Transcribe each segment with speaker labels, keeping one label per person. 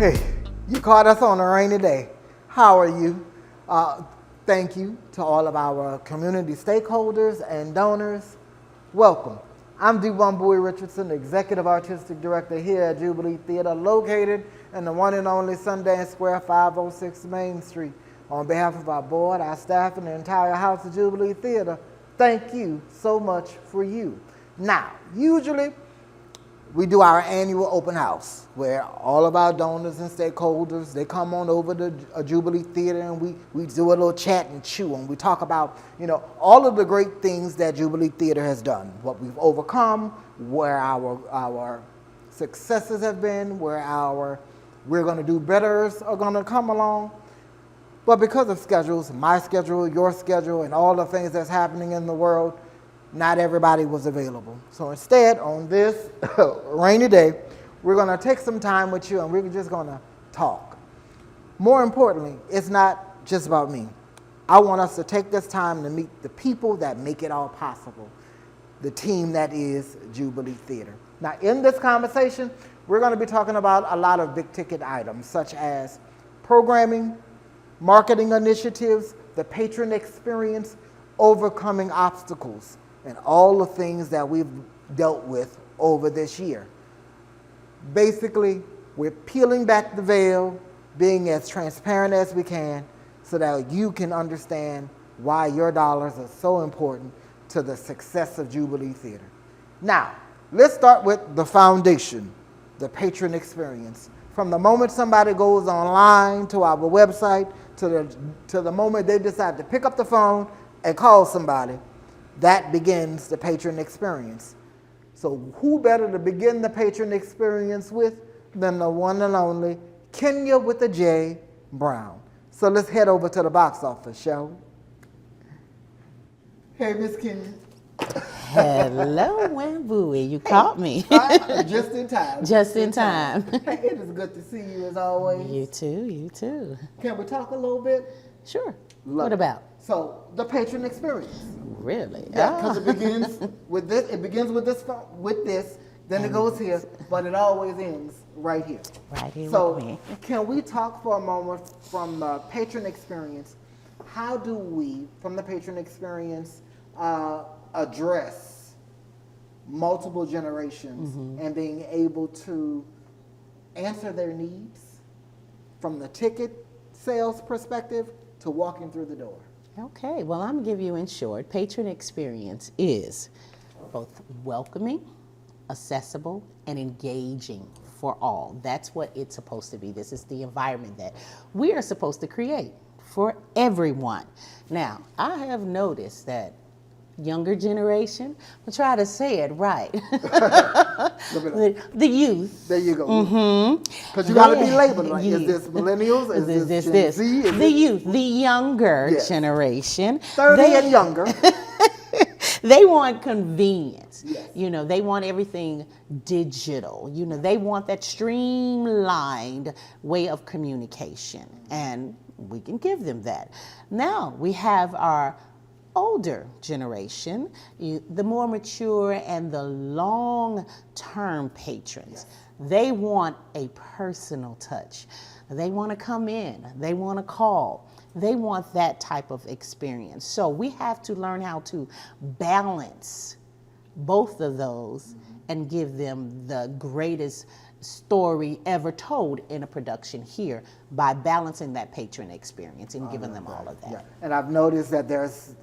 Speaker 1: Hey, you caught us on a rainy day. How are you? Thank you to all of our community stakeholders and donors. Welcome. I'm D1 Bowie Richardson, Executive Artistic Director here at Jubilee Theatre, located in the one and only Sundance Square, 506 Main Street. On behalf of our board, our staff, and the entire house of Jubilee Theatre, thank you so much for you. Now, usually, we do our annual open house where all of our donors and stakeholders, they come on over to Jubilee Theatre and we do a little chat and chew and we talk about, all of the great things that Jubilee Theatre has done, what we've overcome, where our successes have been, where we're gonna do betters are gonna come along. But because of schedules, my schedule, your schedule, and all the things that's happening in the world, not everybody was available. So instead, on this rainy day, we're gonna take some time with you and we're just gonna talk. More importantly, it's not just about me. I want us to take this time to meet the people that make it all possible, the team that is Jubilee Theatre. Now, in this conversation, we're gonna be talking about a lot of big ticket items, such as programming, marketing initiatives, the patron experience, overcoming obstacles, and all the things that we've dealt with over this year. Basically, we're peeling back the veil, being as transparent as we can so that you can understand why your dollars are so important to the success of Jubilee Theatre. Now, let's start with the foundation, the patron experience. From the moment somebody goes online to our website, to the moment they decide to pick up the phone and call somebody, that begins the patron experience. So who better to begin the patron experience with than the one and only Kenja with a J Brown. So let's head over to the box office, shall we? Hey, Miss Kenja.
Speaker 2: Hello, Bowie. You caught me.
Speaker 1: Just in time.
Speaker 2: Just in time.
Speaker 1: Hey, it is good to see you as always.
Speaker 2: You too, you too.
Speaker 1: Can we talk a little bit?
Speaker 2: Sure. What about?
Speaker 1: So, the patron experience.
Speaker 2: Really?
Speaker 1: Yeah, because it begins with this. It begins with this, then it goes here, but it always ends right here.
Speaker 2: Right here
Speaker 1: so
Speaker 2: with me.
Speaker 1: Can we talk for a moment from the patron experience? How do we, from the patron experience, address multiple generations and being able to answer their needs from the ticket sales perspective to walking through the door?
Speaker 2: Okay, well, I'm going to give you in short, patron experience is both welcoming, accessible, and engaging for all. That's what it's supposed to be. This is the environment that we are supposed to create for everyone. Now, I have noticed that younger generation, we'll try to say it right. the youth.
Speaker 1: There you go. Because you got to be labeled like, is this millennials? Is this Gen Z?
Speaker 2: The youth, the younger generation.
Speaker 1: 30 and younger.
Speaker 2: They want convenience.
Speaker 1: Yes.
Speaker 2: They want everything digital. They want that streamlined way of communication. And we can give them that. Now we have our older generation, the more mature and the long-term patrons. They want a personal touch. They want to come in. They want to call. They want that type of experience. So we have to learn how to balance both of those and give them the greatest story ever told in a production here by balancing that patron experience and giving them all of that.
Speaker 1: Yeah. And I've noticed that there's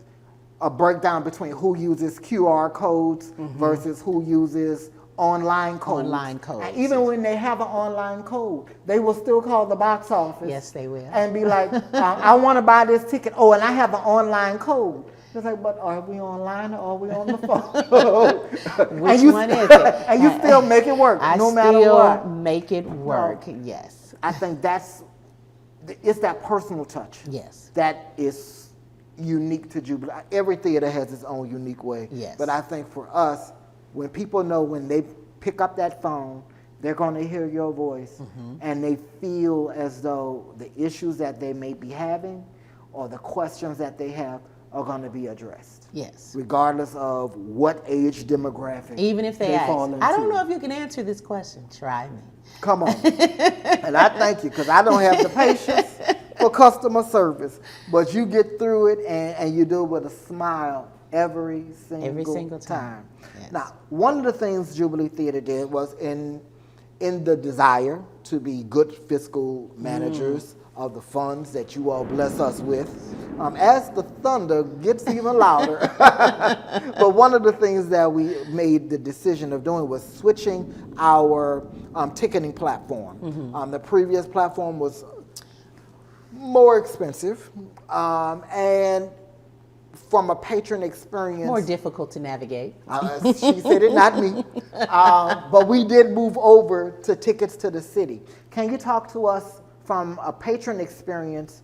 Speaker 1: a breakdown between who uses QR codes versus who uses online codes.
Speaker 2: Online codes.
Speaker 1: And even when they have an online code, they will still call the box office.
Speaker 2: Yes, they will.
Speaker 1: And be like, I want to buy this ticket. Oh, and I have an online code. It's like, but are we online or are we on the phone?
Speaker 2: Which one is it?
Speaker 1: And you still make it work, no matter what.
Speaker 2: I still make it work, yes.
Speaker 1: I think it's that personal touch.
Speaker 2: Yes.
Speaker 1: That is unique to Jubilee. Every theater has its own unique way.
Speaker 2: Yes.
Speaker 1: But I think for us, when people know when they pick up that phone, they're going to hear your voice and they feel as though the issues that they may be having or the questions that they have are going to be addressed.
Speaker 2: Yes.
Speaker 1: Regardless of what age demographic
Speaker 2: Even if they ask,
Speaker 1: fall into.
Speaker 2: I don't know if you can answer this question. Try me.
Speaker 1: Come on. And I thank you, because I don't have the patience for customer service. But you get through it, and you do it with a smile every single time.
Speaker 2: Yes.
Speaker 1: Now, one of the things Jubilee Theatre did was in the desire to be good fiscal managers of the funds that you all bless us with, as the thunder gets even louder. But one of the things that we made the decision of doing was switching our ticketing platform. The previous platform was more expensive, and from a patron experience,
Speaker 2: More difficult to navigate.
Speaker 1: she said it, not me. But we did move over to Tickets to the City. Can you talk to us from a patron experience?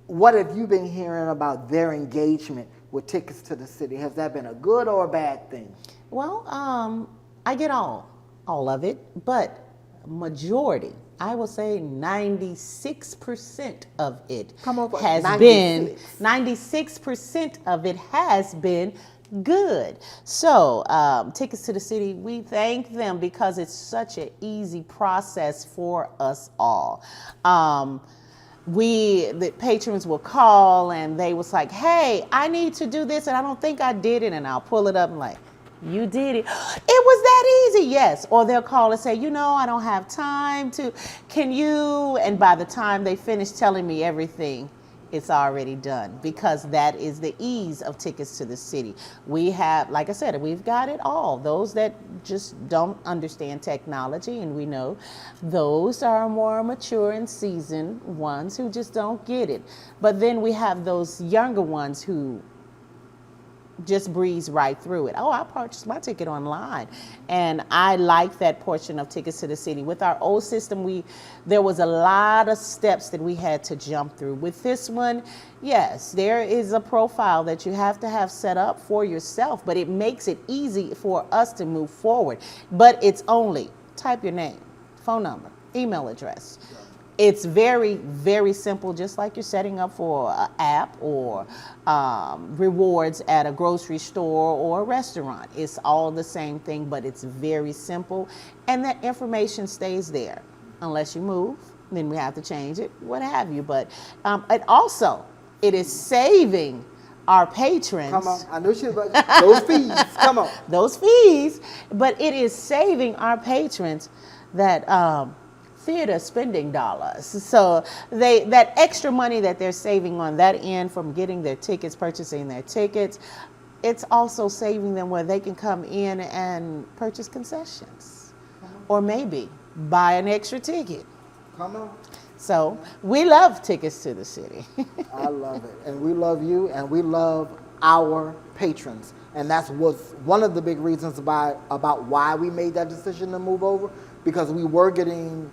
Speaker 1: What have you been hearing about their engagement with Tickets to the City? Has that been a good or a bad thing?
Speaker 2: Well, I get all of it, but majority, I will say 96% of it has
Speaker 1: 96.
Speaker 2: been 96% of it has been good. So, Tickets to the City, we thank them because it's such an easy process for us all. The patrons will call and they was like, hey, I need to do this and I don't think I did it, and I'll pull it up and like, you did it. It was that easy, yes. Or they'll call and say, I don't have time to, can you? And by the time they finish telling me everything, it's already done, because that is the ease of Tickets to the City. We have, like I said, we've got it all. Those that just don't understand technology, and we know those are more mature and seasoned ones who just don't get it. But then we have those younger ones who just breeze right through it. Oh, I purchased my ticket online. And I like that portion of Tickets to the City. With our old system, there was a lot of steps that we had to jump through. With this one, yes, there is a profile that you have to have set up for yourself, but it makes it easy for us to move forward. But it's only type your name, phone number, email address. It's very, very simple, just like you're setting up for an app or rewards at a grocery store or a restaurant. It's all the same thing, but it's very simple. And that information stays there. Unless you move, then we have to change it, what have you. But it is saving our patrons.
Speaker 1: Come on, I knew she was about those fees. Come on.
Speaker 2: Those fees, but it is saving our patrons that theater spending dollars. So that extra money that they're saving on that end from getting their tickets, purchasing their tickets, it's also saving them where they can come in and purchase concessions or maybe buy an extra ticket.
Speaker 1: Come on.
Speaker 2: So we love Tickets to the City.
Speaker 1: I love it. And we love you, and we love our patrons. And that was one of the big reasons about why we made that decision to move over, because we were getting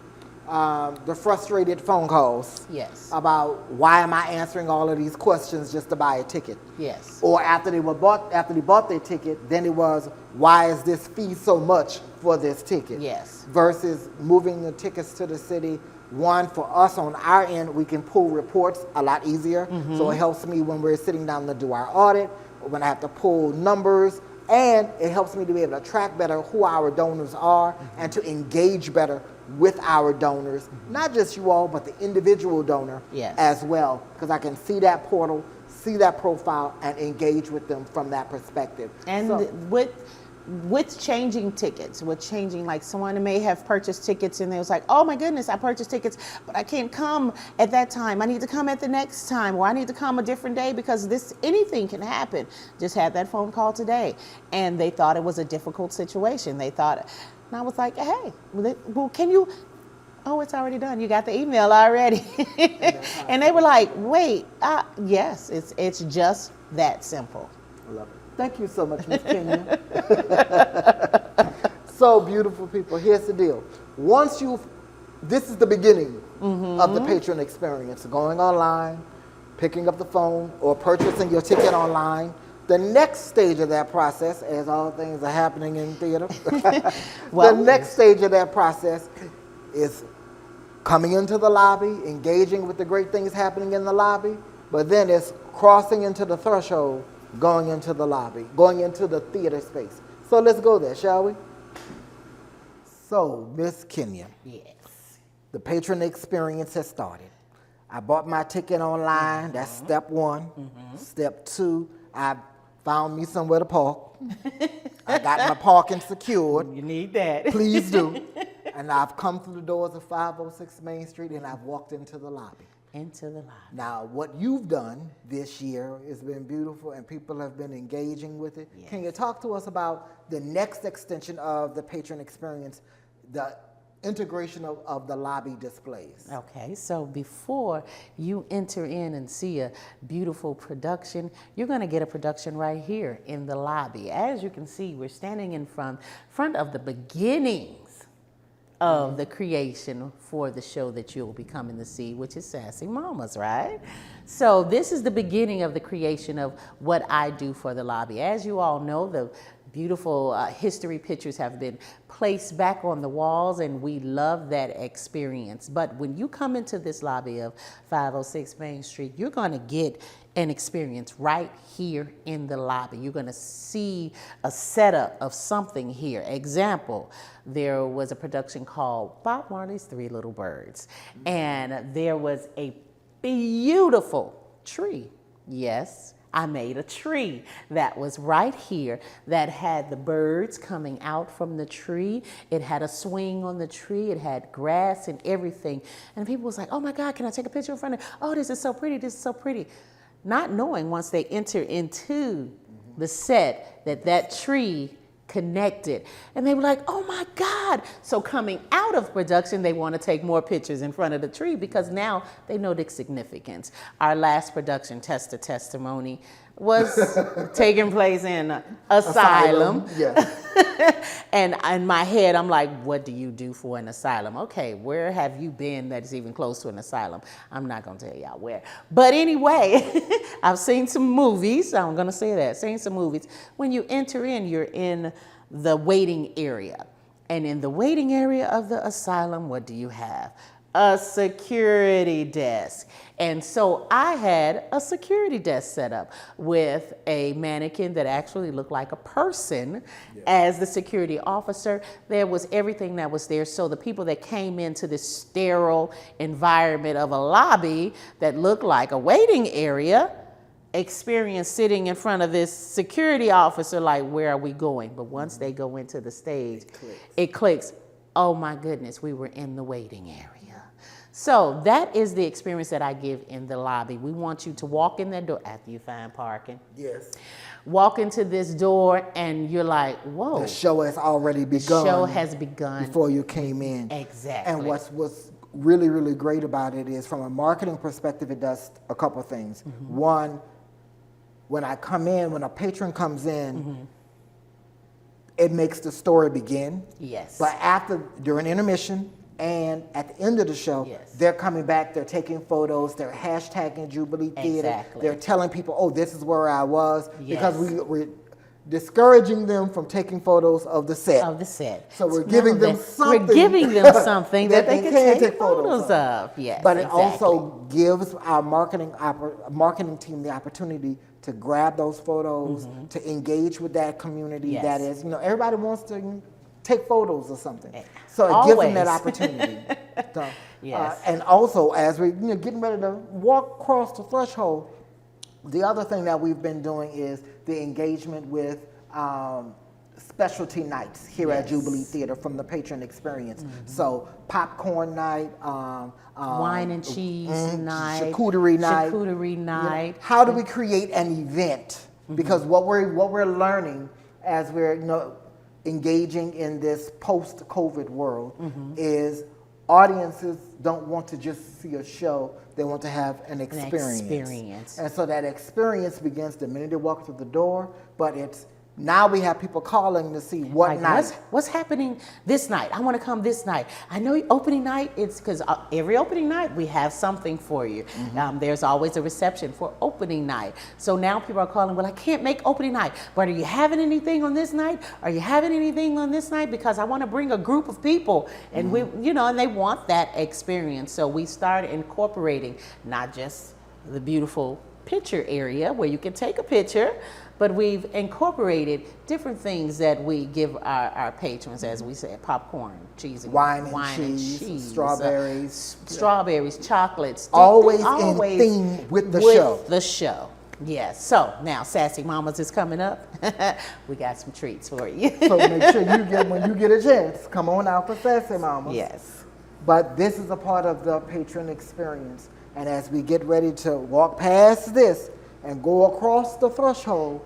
Speaker 1: the frustrated phone calls.
Speaker 2: Yes.
Speaker 1: About why am I answering all of these questions just to buy a ticket?
Speaker 2: Yes.
Speaker 1: Or after they bought their ticket, then it was, why is this fee so much for this ticket?
Speaker 2: Yes.
Speaker 1: Versus moving the Tickets to the City. One, for us on our end, we can pull reports a lot easier. Mm-hmm. So it helps me when we're sitting down to do our audit, when I have to pull numbers, and it helps me to be able to track better who our donors are, mm-hmm. and to engage better with our donors, mm-hmm. not just you all, but the individual donor, yes. as well, because I can see that portal, see that profile, and engage with them from that perspective.
Speaker 2: And with changing tickets, with changing, like someone may have purchased tickets and they was like, oh my goodness, I purchased tickets, but I can't come at that time. I need to come at the next time, or I need to come a different day because anything can happen. Just had that phone call today, and they thought it was a difficult situation. They thought, and I was like, hey, well, can you? Oh, it's already done. You got the email already. And they were like, wait, yes, it's just that simple.
Speaker 1: I love it. Thank you so much, Ms. Kenja. So beautiful, people. Here's the deal. This is the beginning, mm-hmm. of the patron experience. Going online, picking up the phone, or purchasing your ticket online. The next stage of that process, as all things are happening in theater, the next stage of that process is coming into the lobby, engaging with the great things happening in the lobby, but then it's crossing into the threshold, going into the lobby, going into the theater space. So let's go there, shall we? So, Miss Kenya.
Speaker 2: Yes.
Speaker 1: The patron experience has started. I bought my ticket online. That's step one. Step two, I found me somewhere to park. I got my parking secured.
Speaker 2: You need that.
Speaker 1: Please do. And I've come through the doors of 506 Main Street and I've walked into the lobby.
Speaker 2: Into the lobby.
Speaker 1: Now, what you've done this year has been beautiful and people have been engaging with it.
Speaker 2: Yes.
Speaker 1: Can you talk to us about the next extension of the patron experience, the integration of the lobby displays?
Speaker 2: Okay, so before you enter in and see a beautiful production, you're going to get a production right here in the lobby. As you can see, we're standing in front of the beginnings of the creation for the show that you'll be coming to see, which is Sassy Mamas, right? So this is the beginning of the creation of what I do for the lobby. As you all know, the beautiful history pictures have been placed back on the walls, and we love that experience. But when you come into this lobby of 506 Main Street, you're going to get an experience right here in the lobby. You're going to see a setup of something here. Example, there was a production called Bob Marley's Three Little Birds, and there was a beautiful tree. Yes, I made a tree that was right here that had the birds coming out from the tree. It had a swing on the tree. It had grass and everything. And people was like, oh my God, can I take a picture in front of it? Oh, this is so pretty. This is so pretty. Not knowing once they enter into the set that tree connected. And they were like, oh my God. So coming out of production, they want to take more pictures in front of the tree because now they know the significance. Our last production, Test the Testimony, was taking place in asylum.
Speaker 1: Yes.
Speaker 2: And in my head, I'm like, what do you do for an asylum? Okay, where have you been that's even close to an asylum? I'm not going to tell y'all where. But anyway, I've seen some movies. I'm going to say that. Seen some movies. When you enter in, you're in the waiting area. And in the waiting area of the asylum, what do you have? A security desk. And so I had a security desk set up with a mannequin that actually looked like a person as the security officer. There was everything that was there. So the people that came into this sterile environment of a lobby that looked like a waiting area experienced sitting in front of this security officer like, where are we going? But once they go into the stage, it clicks. Oh my goodness, we were in the waiting area. So that is the experience that I give in the lobby. We want you to walk in that door after you find parking.
Speaker 1: Yes.
Speaker 2: Walk into this door and you're like, whoa.
Speaker 1: The show has already begun.
Speaker 2: The show has begun.
Speaker 1: Before you came in.
Speaker 2: Exactly.
Speaker 1: And what's really, really great about it is from a marketing perspective, it does a couple things. One, when I come in, when a patron comes in, it makes the story begin.
Speaker 2: Yes.
Speaker 1: But during intermission, and at the end of the show, they're coming back, they're taking photos, they're hashtagging Jubilee Theatre.
Speaker 2: Exactly.
Speaker 1: They're telling people, oh, this is where I was. Because we're discouraging them from taking photos of the set. So we're giving them something.
Speaker 2: We're giving them something that they can take photos of. Yes,
Speaker 1: but it also gives our marketing team the opportunity to grab those photos, to engage with that community. That is, everybody wants to take photos or something. So it gives them that opportunity. So, and also, as we're getting ready to walk across the threshold, the other thing that we've been doing is the engagement with specialty nights here at Jubilee Theatre from the patron experience. So popcorn night,
Speaker 2: wine and cheese night,
Speaker 1: charcuterie night. How do we create an event? Because what we're learning as we're engaging in this post-COVID world is audiences don't want to just see a show, they want to have an experience. And so that experience begins the minute they walk through the door, but now we have people calling to see what night.
Speaker 2: What's happening this night? I want to come this night. I know opening night, it's because every opening night we have something for you. There's always a reception for opening night. So now people are calling, well, I can't make opening night, but are you having anything on this night? Are you having anything on this night? Because I want to bring a group of people and and they want that experience. So we started incorporating not just the beautiful picture area where you can take a picture, but we've incorporated different things that we give our patrons, as we said, popcorn, cheese, and
Speaker 1: wine and cheese,
Speaker 2: strawberries, chocolates.
Speaker 1: Always in theme with the show.
Speaker 2: The show. Yes. So now Sassy Mamas is coming up. We got some treats for you.
Speaker 1: So make sure when you get a chance, come on out for Sassy Mamas.
Speaker 2: Yes.
Speaker 1: But this is a part of the patron experience. And as we get ready to walk past this and go across the threshold,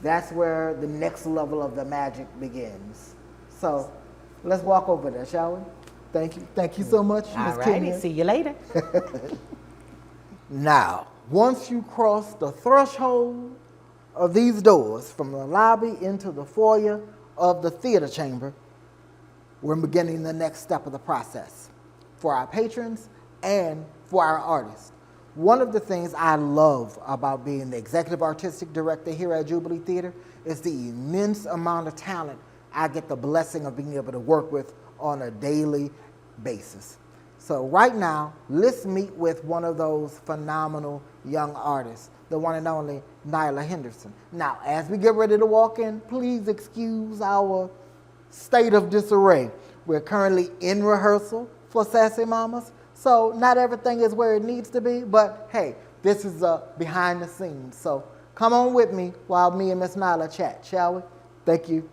Speaker 1: that's where the next level of the magic begins. So let's walk over there, shall we? Thank you. Thank you so much, Ms.
Speaker 2: All righty. See you later.
Speaker 1: Now, once you cross the threshold of these doors from the lobby into the foyer of the theater chamber, we're beginning the next step of the process for our patrons and for our artists. One of the things I love about being the executive artistic director here at Jubilee Theatre is the immense amount of talent I get the blessing of being able to work with on a daily basis. So right now, let's meet with one of those phenomenal young artists, the one and only Nyla Henderson. Now, as we get ready to walk in, please excuse our state of disarray. We're currently in rehearsal for Sassy Mamas, so not everything is where it needs to be, but hey, this is behind the scenes. So come on with me while me and Miss Nyla chat, shall we? Thank you.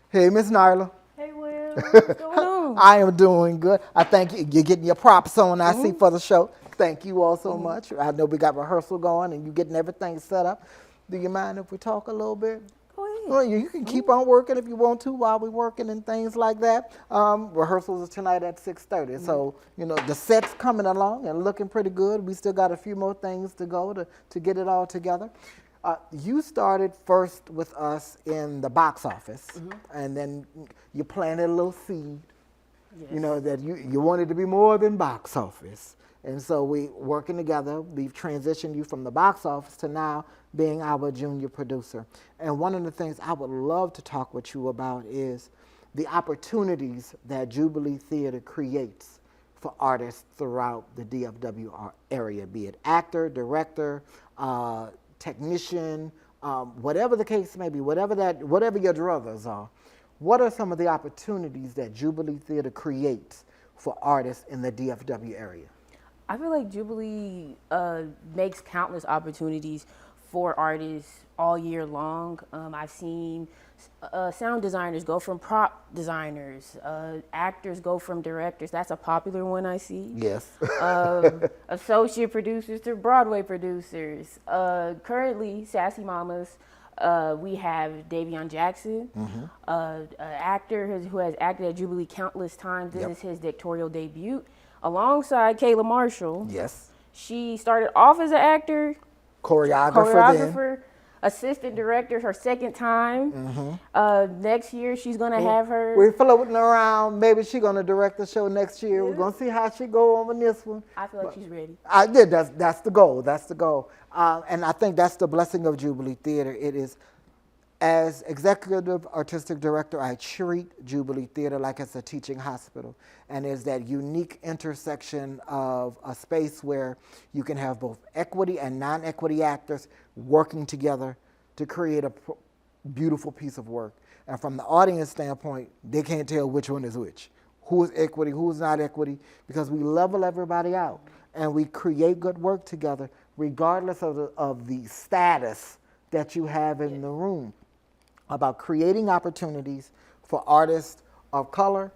Speaker 1: Hey, Miss Nyla.
Speaker 3: Hey, Will. What's going on?
Speaker 1: I am doing good. I thank you. You're getting your props on, I see, for the show. Thank you all so much. I know we got rehearsal going and you getting everything set up. Do you mind if we talk a little bit?
Speaker 3: Go ahead.
Speaker 1: Well, you can keep on working if you want to while we're working and things like that. Rehearsals is tonight at 6:30. So, you know, the set's coming along and looking pretty good. We still got a few more things to go to get it all together. You started first with us in the box office, and then you planted a little seed, you know, that you wanted to be more than box office. And so we working together, we've transitioned you from the box office to now being our junior producer. And one of the things I would love to talk with you about is the opportunities that Jubilee Theatre creates for artists throughout the DFW area, be it actor, director, technician, whatever the case may be, whatever your druthers are. What are some of the opportunities that Jubilee Theatre creates for artists in the DFW area?
Speaker 3: I feel like Jubilee makes countless opportunities for artists all year long. I've seen sound designers go from prop designers, actors go from directors. That's a popular one I see.
Speaker 1: Yes.
Speaker 3: Associate producers to Broadway producers. Currently, Sassy Mamas, we have Davion Jackson, an actor who has acted at Jubilee countless times. This is his directorial debut. Alongside Kayla Marshall.
Speaker 1: Yes.
Speaker 3: She started off as an actor,
Speaker 1: choreographer,
Speaker 3: assistant director, her second time. Next year, she's going to have her.
Speaker 1: We're floating around. Maybe she's going to direct the show next year. We're going to see how she go on this one.
Speaker 3: I feel like she's ready.
Speaker 1: I did. That's the goal. That's the goal. And I think that's the blessing of Jubilee Theatre. It is, as executive artistic director, I treat Jubilee Theatre like it's a teaching hospital. And is that unique intersection of a space where you can have both equity and non-equity actors working together to create a beautiful piece of work. And from the audience standpoint, they can't tell which one is which. Who's equity, who's not equity, because we level everybody out. And we create good work together, regardless of the status that you have in the room, about creating opportunities for artists of color,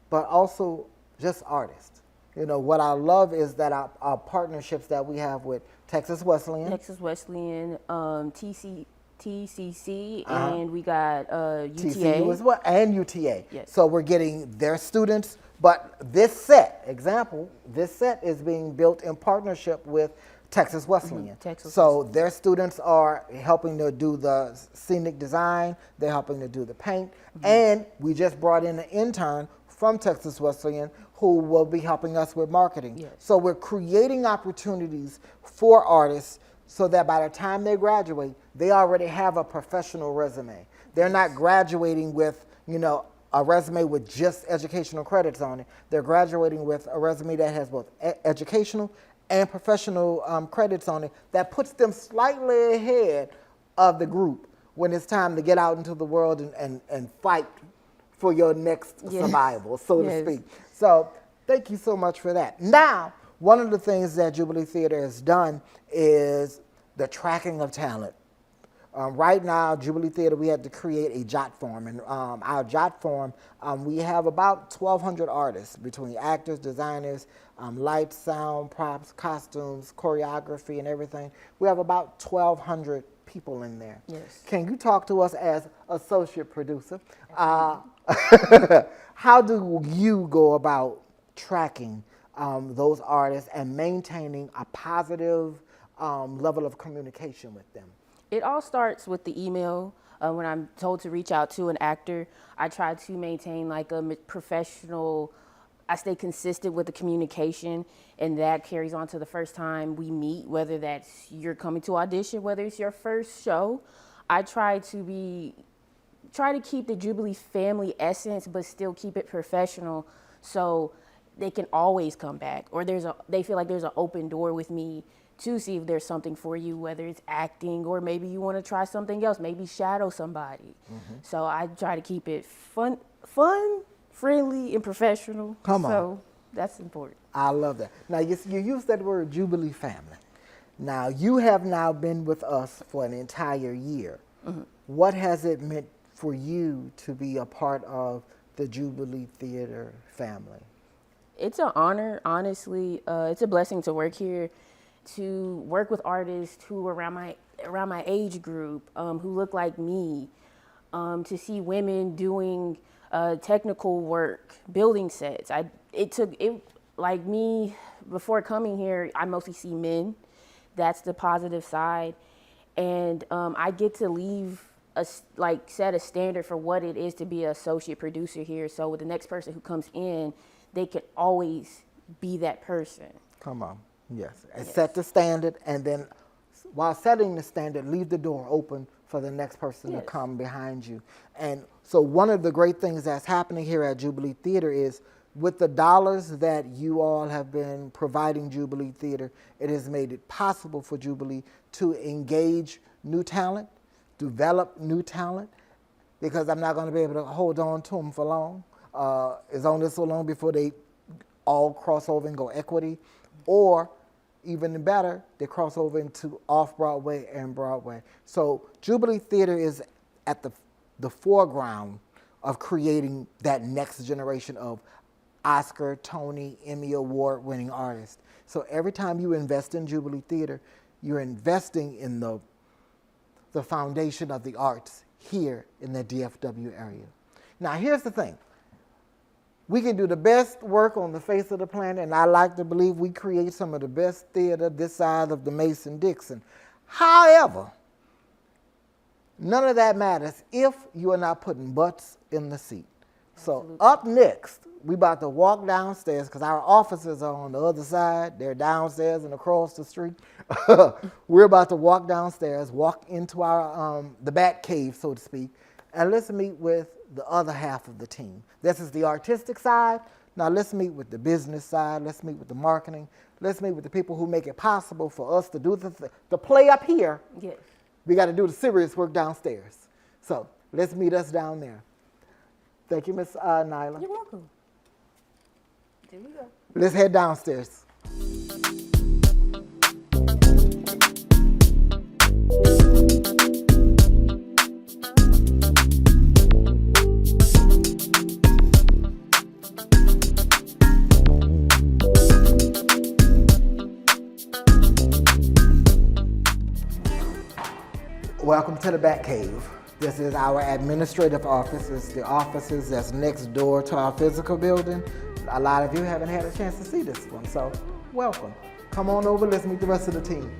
Speaker 1: but also just artists. You know, what I love is that our partnerships that we have with Texas Wesleyan, TCC, and we got UTA. TCU as well, and UTA.
Speaker 3: Yes.
Speaker 1: So we're getting their students, but this set is being built in partnership with Texas Wesleyan. So their students are helping to do the scenic design, they're helping to do the paint, and we just brought in an intern from Texas Wesleyan who will be helping us with marketing.
Speaker 3: Yes.
Speaker 1: So we're creating opportunities for artists so that by the time they graduate, they already have a professional resume. They're not graduating with, you know, a resume with just educational credits on it. They're graduating with a resume that has both educational and professional credits on it. That puts them slightly ahead of the group when it's time to get out into the world and fight for your next survival, so to speak. So thank you so much for that. Now, one of the things that Jubilee Theatre has done is the tracking of talent. Right now, Jubilee Theatre, we had to create a jot form. And our jot form, we have about 1,200 artists between actors, designers, lights, sound, props, costumes, choreography, and everything. We have about 1,200 people in there.
Speaker 3: Yes.
Speaker 1: Can you talk to us as associate producer? How do you go about tracking those artists and maintaining a positive level of communication with them?
Speaker 3: It all starts with the email. When I'm told to reach out to an actor, I try to maintain like a professional, I stay consistent with the communication, and that carries on to the first time we meet, whether that's you're coming to audition, whether it's your first show. I try to keep the Jubilee family essence, but still keep it professional, so they can always come back, or they feel like there's an open door with me to see if there's something for you, whether it's acting or maybe you want to try something else, maybe shadow somebody. So I try to keep it fun, friendly, and professional.
Speaker 1: Come on.
Speaker 3: So that's important.
Speaker 1: I love that. Now, you use that word Jubilee family. Now, you have now been with us for an entire year. What has it meant for you to be a part of the Jubilee Theatre family?
Speaker 3: It's an honor, honestly. It's a blessing to work here, to work with artists who are around my age group, who look like me, to see women doing technical work, building sets. Like me, before coming here, I mostly see men. That's the positive side. And I get to set a standard for what it is to be an associate producer here. So with the next person who comes in, they can always be that person.
Speaker 1: Come on. Yes. And set the standard, and then while setting the standard, leave the door open for the next person to come behind you. And so one of the great things that's happening here at Jubilee Theatre is with the dollars that you all have been providing Jubilee Theatre, it has made it possible for Jubilee to engage new talent, develop new talent, because I'm not going to be able to hold on to them for long. It's only so long before they all cross over and go equity, or even better, they cross over into off-Broadway and Broadway. So Jubilee Theatre is at the foreground of creating that next generation of Oscar, Tony, Emmy Award-winning artists. So every time you invest in Jubilee Theatre, you're investing in the foundation of the arts here in the DFW area. Now, here's the thing. We can do the best work on the face of the planet, and I like to believe we create some of the best theater this side of the Mason-Dixon. However, none of that matters if you are not putting butts in the seat. So up next, we about to walk downstairs, because our offices are on the other side. They're downstairs and across the street. We're about to walk downstairs, walk into our the bat cave, so to speak, and let's meet with the other half of the team. This is the artistic side. Now let's meet with the business side. Let's meet with the marketing. Let's meet with the people who make it possible for us to do the play up here.
Speaker 3: Yes.
Speaker 1: We got to do the serious work downstairs. So let's meet us down there. Thank you, Miss Nyla.
Speaker 3: You're welcome. There we go.
Speaker 1: Let's head downstairs. Welcome to the Bat Cave. This is our administrative office. It's the offices that's next door to our physical building. A lot of you haven't had a chance to see this one, so welcome. Come on over, let's meet the rest of the team.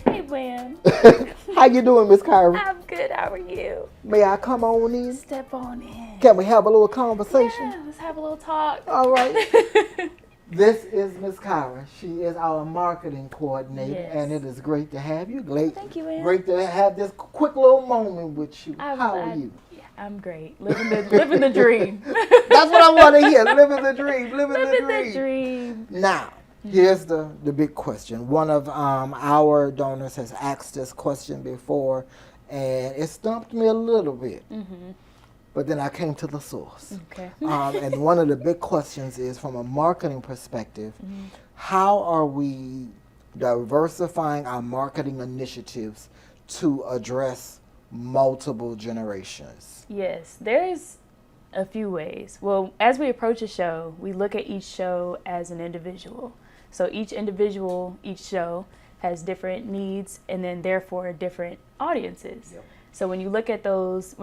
Speaker 3: Hey, Bam.
Speaker 1: How you doing, Miss Kyra?
Speaker 3: I'm good. How are you?
Speaker 1: May I come on in?
Speaker 3: Step on in.
Speaker 1: Can we have a little conversation?
Speaker 3: Yeah, let's have a little talk.
Speaker 1: All right. This is Miss Kyra. She is our marketing coordinator,
Speaker 3: Yes.
Speaker 1: and it is great to have you. Great,
Speaker 3: Thank you, Ann.
Speaker 1: great to have this quick little moment with you.
Speaker 3: I'm
Speaker 1: How are
Speaker 3: glad-
Speaker 1: you?
Speaker 3: Yeah, I'm great. Living the dream.
Speaker 1: That's what I want to hear. Living the dream. Living the
Speaker 3: Living
Speaker 1: dream.
Speaker 3: the dream.
Speaker 1: Now, here's the big question. One of our donors has asked this question before, and it stumped me a little bit. But then I came to the source.
Speaker 3: Okay.
Speaker 1: And one of the big questions is, from a marketing perspective, how are we diversifying our marketing initiatives to address multiple generations?
Speaker 3: Yes, there's a few ways. Well, as we approach a show, we look at each show as an individual. So each show has different needs and then therefore different audiences.
Speaker 1: Yep.
Speaker 3: So when you look at those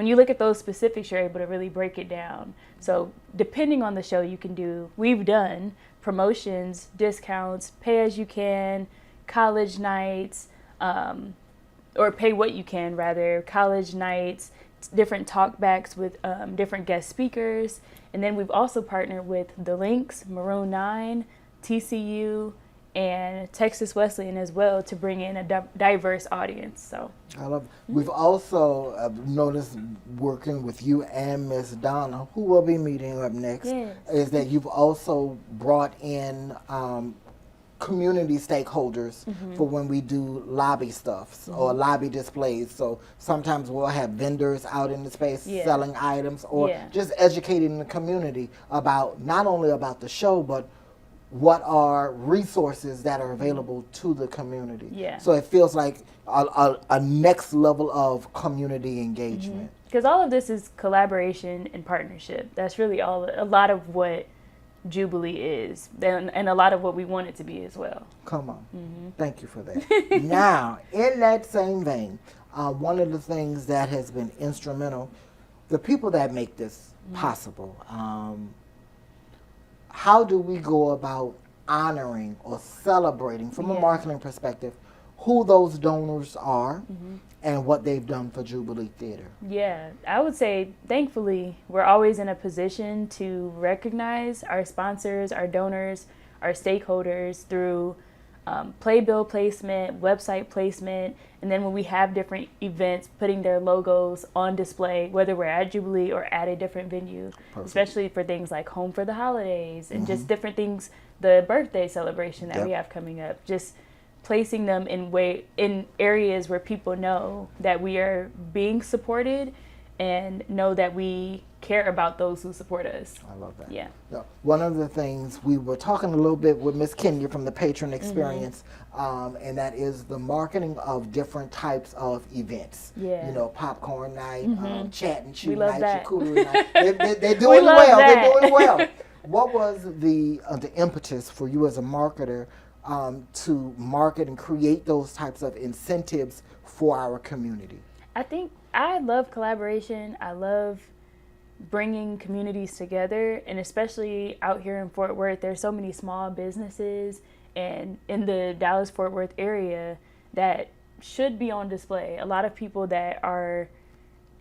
Speaker 3: specifics, you're able to really break it down. So depending on the show, we've done promotions, discounts, pay as you can, college nights, or pay what you can rather, college nights, different talkbacks with different guest speakers. And then we've also partnered with The Links, Maroon 9, TCU, and Texas Wesleyan as well to bring in a diverse audience. So
Speaker 1: I love it. We've also noticed, working with you and Miss Donna, who will be meeting up next,
Speaker 3: Yes.
Speaker 1: is that you've also brought in community stakeholders for when we do lobby stuff or lobby displays. So sometimes we'll have vendors out in the space selling items, or just educating the community about not only about the show, but what are resources that are available to the community.
Speaker 3: Yeah.
Speaker 1: So it feels like a next level of community engagement.
Speaker 3: because all of this is collaboration and partnership. That's really a lot of what Jubilee is, and a lot of what we want it to be as well.
Speaker 1: Come on. Thank you for that. Now, in that same vein, one of the things that has been instrumental, the people that make this possible, how do we go about honoring or celebrating, from a marketing perspective, who those donors are and what they've done for Jubilee Theatre?
Speaker 3: Yeah, I would say, thankfully, we're always in a position to recognize our sponsors, our donors, our stakeholders through playbill placement, website placement, and then when we have different events, putting their logos on display, whether we're at Jubilee or at a different venue, especially for things like Home for the Holidays and just different things, the birthday celebration that we have coming up, just placing them in areas where people know that we are being supported and know that we care about those who support us.
Speaker 1: I love that.
Speaker 3: Yeah.
Speaker 1: Now, one of the things, we were talking a little bit with Miss Kenja from the Patron experience, and that is the marketing of different types of events.
Speaker 3: Yeah.
Speaker 1: You know, popcorn night, chat and chew
Speaker 3: love
Speaker 1: night,
Speaker 3: that.
Speaker 1: charcuterie night. They're doing
Speaker 3: love
Speaker 1: well.
Speaker 3: that.
Speaker 1: They're doing well. What was the impetus for you as a marketer to market and create those types of incentives for our community?
Speaker 3: I think I love collaboration. I love bringing communities together, and especially out here in Fort Worth, there's so many small businesses and in the Dallas-Fort Worth area that should be on display. A lot of people that are,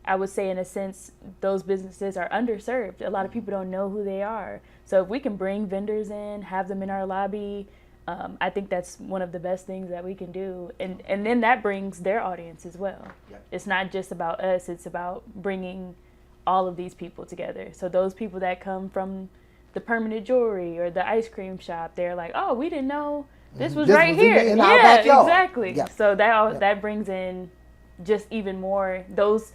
Speaker 3: I would say in a sense, those businesses are underserved. A lot of people don't know who they are. So if we can bring vendors in, have them in our lobby, I think that's one of the best things that we can do. And then that brings their audience as well.
Speaker 1: Yep.
Speaker 3: It's not just about us, it's about bringing all of these people together. So those people that come from the permanent jewelry or the ice cream shop, they're like, oh, we didn't know this was right here.
Speaker 1: in our backyard.
Speaker 3: Exactly.
Speaker 1: Yep.
Speaker 3: So that brings in just even more. Those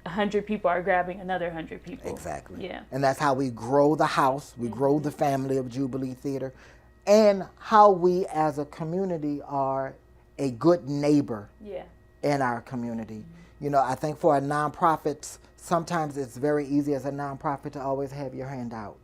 Speaker 3: 100 people are grabbing another 100 people.
Speaker 1: Exactly.
Speaker 3: Yeah.
Speaker 1: And that's how we grow the house, we grow the family of Jubilee Theatre, and how we as a community are a good neighbor in our community. You know, I think for a nonprofit, sometimes it's very easy as a nonprofit to always have your hand out.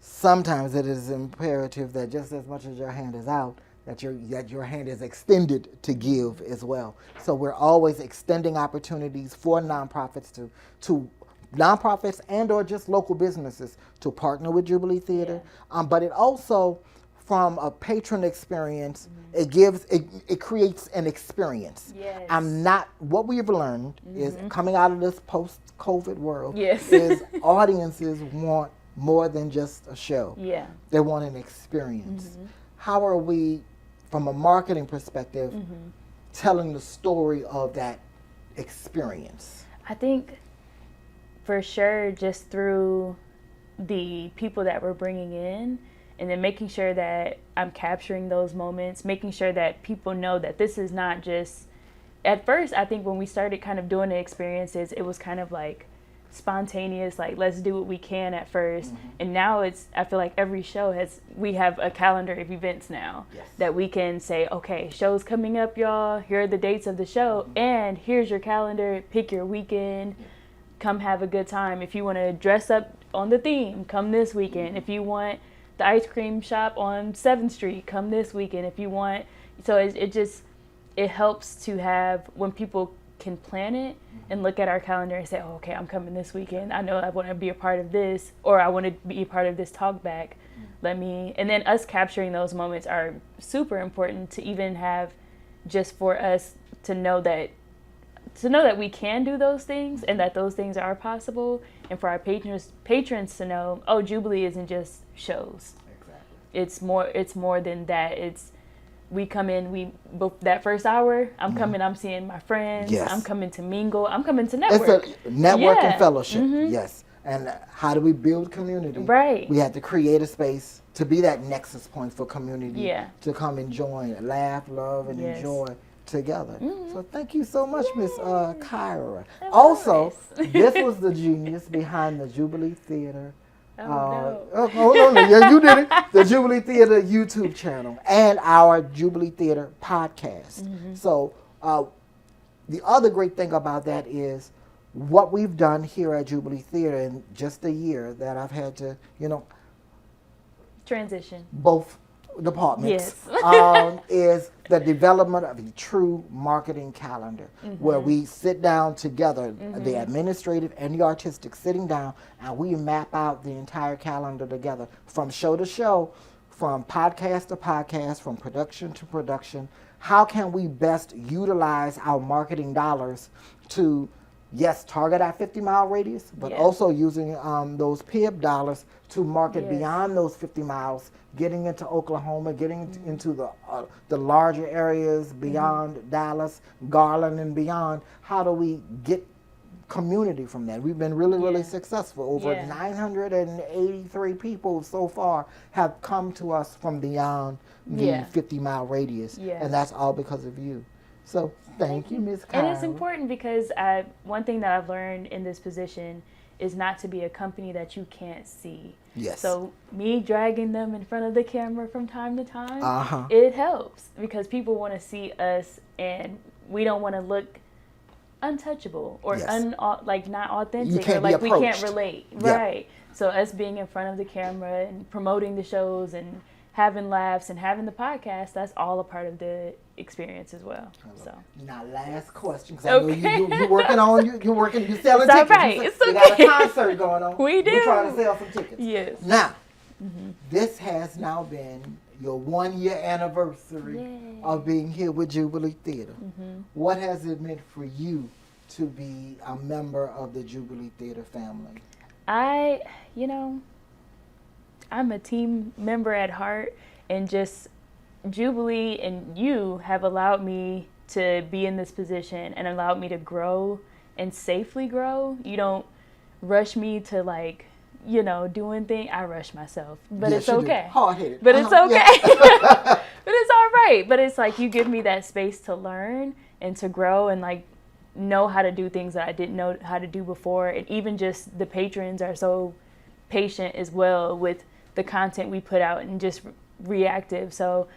Speaker 1: Sometimes it is imperative that just as much as your hand is out, that your hand is extended to give as well. So we're always extending opportunities for nonprofits to nonprofits and or just local businesses to partner with Jubilee Theatre. But it also, from a patron experience, it creates an experience.
Speaker 3: Yes.
Speaker 1: What we've learned is coming out of this post-COVID world
Speaker 3: Yes.
Speaker 1: is audiences want more than just a show.
Speaker 3: Yeah.
Speaker 1: They want an experience. How are we, from a marketing perspective, telling the story of that experience?
Speaker 4: I think for sure just through the people that we're bringing in, and then making sure that I'm capturing those moments, making sure that people know that this is not just, at first I think when we started kind of doing the experiences, it was kind of like spontaneous, like let's do what we can at first. And now I feel like every show we have a calendar of events now that we can say, okay, show's coming up, y'all, here are the dates of the show, and here's your calendar, pick your weekend, come have a good time. If you want to dress up on the theme, come this weekend. If you want the ice cream shop on 7th Street, come this weekend. If you want, so it helps to have, when people can plan it and look at our calendar and say, oh, okay, I'm coming this weekend. I know I want to be a part of this, or I want to be a part of this talk back. And then us capturing those moments are super important to even have, just for us to know that we can do those things and that those things are possible, and for our patrons to know, oh, Jubilee isn't just shows. Exactly. It's more than that. We come in, that first hour, I'm coming, I'm seeing my friends, I'm coming to mingle, I'm coming to network.
Speaker 1: It's a network and fellowship, yes. And how do we build community?
Speaker 4: Right.
Speaker 1: We have to create a space to be that nexus point for community to come and join, laugh, love, and enjoy together. So thank you so much, Miss Kyra. Also, this was the genius behind the Jubilee Theatre.
Speaker 4: No.
Speaker 1: Yeah, you did it. The Jubilee Theatre YouTube channel and our Jubilee Theatre podcast. So the other great thing about that is what we've done here at Jubilee Theatre in just a year that I've had to,
Speaker 4: transition
Speaker 1: both departments, is the development of a true marketing calendar where we sit down together, the administrative and the artistic sitting down, and we map out the entire calendar together from show to show, from podcast to podcast, from production to production. How can we best utilize our marketing dollars to target our 50-mile radius, but also using those PIB dollars to market beyond those 50 miles, getting into Oklahoma, getting into the larger areas beyond Dallas, Garland, and beyond. How do we get community from that? We've been really, really successful. Over 983 people so far have come to us from beyond the 50-mile radius, and that's all because of you. So thank you, Ms. Kyra.
Speaker 4: And it's important because one thing that I've learned in this position is not to be a company that you can't see.
Speaker 1: Yes.
Speaker 4: So me dragging them in front of the camera from time to time, it helps because people want to see us, and we don't want to look untouchable or not authentic, or like we can't relate. Right. So us being in front of the camera and promoting the shows and having laughs and having the podcast, that's all a part of the experience as well. So
Speaker 1: now, last question, because I know you're working on you're selling
Speaker 4: it's
Speaker 1: tickets.
Speaker 4: Right.
Speaker 1: We got a concert going on.
Speaker 4: We do.
Speaker 1: We're trying to sell some tickets.
Speaker 4: Yes.
Speaker 1: Now, this has now been your 1-year anniversary of being here with Jubilee Theatre. What has it meant for you to be a member of the Jubilee Theatre family?
Speaker 4: I'm a team member at heart, and just Jubilee and you have allowed me to be in this position and allowed me to grow and safely grow. You don't rush me to doing things. I rush myself, but it's okay.
Speaker 1: Hard-headed.
Speaker 4: But it's okay. But it's all right. But it's like you give me that space to learn and to grow and know how to do things that I didn't know how to do before. And even just the patrons are so patient as well with the content we put out and just reactive. So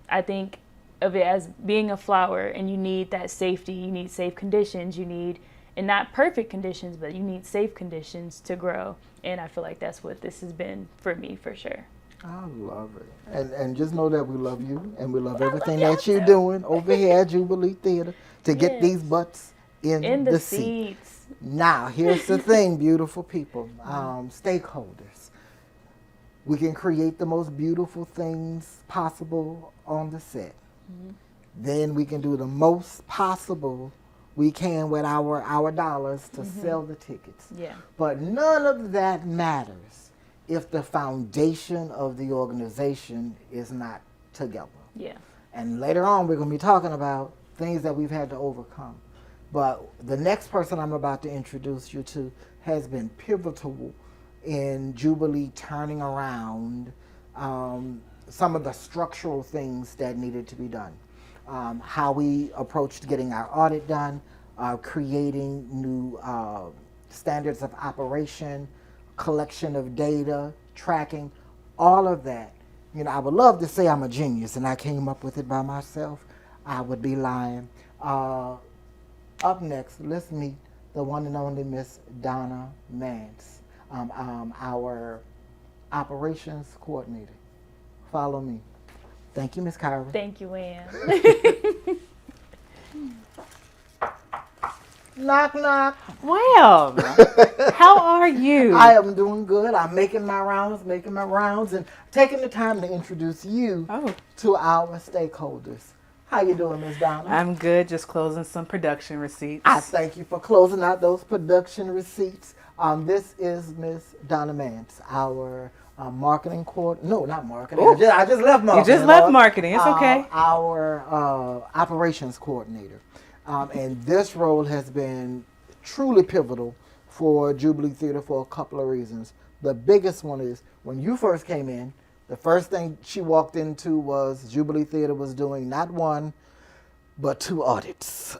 Speaker 4: I think of it as being a flower, and you need that safety, you need safe conditions, and not perfect conditions, but you need safe conditions to grow. And I feel like that's what this has been for me, for sure.
Speaker 1: I love it. And just know that we love you, and we love everything that you're doing over here at Jubilee Theatre to get these butts in the seats. Now, here's the thing, beautiful people, stakeholders. We can create the most beautiful things possible on the set. Then we can do the most possible we can with our dollars to sell the tickets.
Speaker 4: Yeah.
Speaker 1: But none of that matters if the foundation of the organization is not together.
Speaker 4: Yeah.
Speaker 1: And later on, we're going to be talking about things that we've had to overcome. But the next person I'm about to introduce you to has been pivotal in Jubilee turning around some of the structural things that needed to be done. How we approached getting our audit done, creating new standards of operation, collection of data, tracking, all of that. You know, I would love to say I'm a genius and I came up with it by myself. I would be lying. Up next, let's meet the one and only Miss Donna Mance, our operations coordinator. Follow me. Thank you, Miss Kyra.
Speaker 4: Thank you, Ann.
Speaker 1: Knock, knock.
Speaker 2: Well, how are you?
Speaker 1: I am doing good. I'm making my rounds, and taking the time to introduce you to our stakeholders. How you doing, Miss Donna?
Speaker 5: I'm good, just closing some production receipts.
Speaker 1: I thank you for closing out those production receipts. This is Miss Donna Mance, our marketing coordinator. No, not marketing. I just left marketing.
Speaker 5: You just left marketing. It's okay.
Speaker 1: Our operations coordinator. And this role has been truly pivotal for Jubilee Theatre for a couple of reasons. The biggest one is when you first came in, the first thing she walked into was Jubilee Theatre was doing not one, but 2 audits.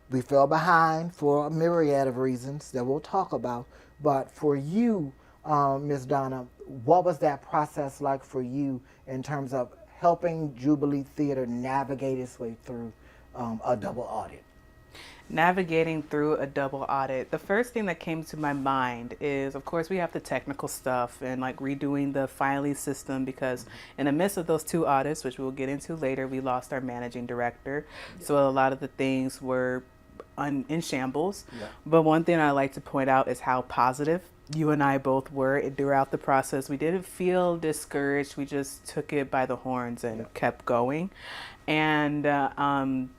Speaker 1: We fell behind for a myriad of reasons that we'll talk about. But for you, Ms. Donna, what was that process like for you in terms of helping Jubilee Theatre navigate its way through a double audit?
Speaker 5: Navigating through a double audit, the first thing that came to my mind is, of course, we have the technical stuff and like redoing the filing system, because in the midst of those 2 audits, which we'll get into later, we lost our managing director. So a lot of the things were in shambles. But one thing I like to point out is how positive you and I both were throughout the process. We didn't feel discouraged. We just took it by the horns and kept going. And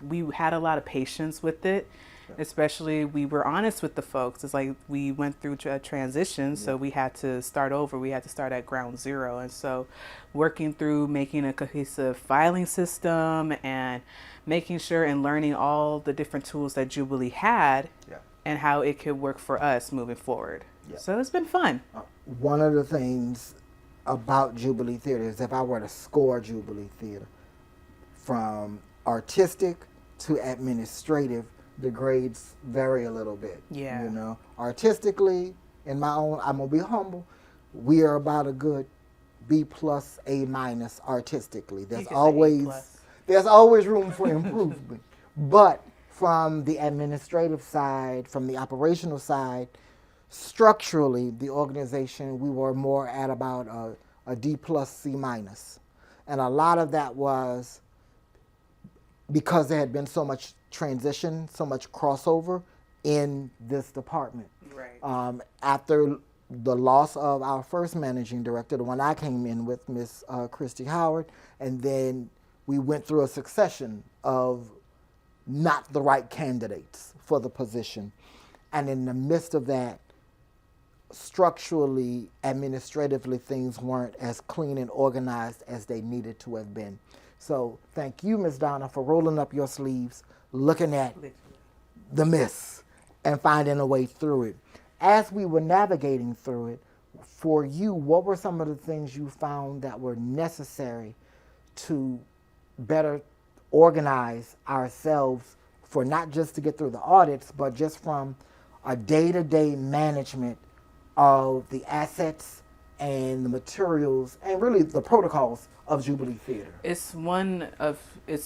Speaker 5: we had a lot of patience with it. Especially, we were honest with the folks. It's like we went through a transition, so we had to start over. We had to start at ground zero. And so working through making a cohesive filing system and making sure and learning all the different tools that Jubilee had and how it could work for us moving forward. So it's been fun.
Speaker 1: One of the things about Jubilee Theatre is, if I were to score Jubilee Theatre from artistic to administrative, the grades vary a little bit.
Speaker 5: Yeah.
Speaker 1: You know, artistically, in my own, I'm gonna be humble, we are about a good B+, A- artistically. There's always room for improvement. But from the administrative side, from the operational side, structurally, the organization, we were more at about a D+, C-. And a lot of that was because there had been so much transition, so much crossover in this department.
Speaker 5: Right.
Speaker 1: After the loss of our first managing director, the one I came in with, Miss Christy Howard, and then we went through a succession of not the right candidates for the position. And in the midst of that, structurally, administratively, things weren't as clean and organized as they needed to have been. So thank you, Ms. Donna, for rolling up your sleeves, looking at the mess and finding a way through it. As we were navigating through it, for you, what were some of the things you found that were necessary to better organize ourselves for not just to get through the audits, but just from a day-to-day management of the assets and the materials and really the protocols of Jubilee Theatre?
Speaker 5: It's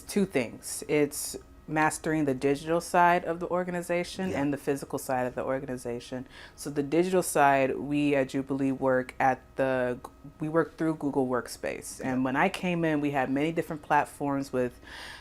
Speaker 5: 2 things. It's mastering the digital side of the organization and the physical side of the organization. So the digital side, we at Jubilee work through Google Workspace. And when I came in, we had many different platforms with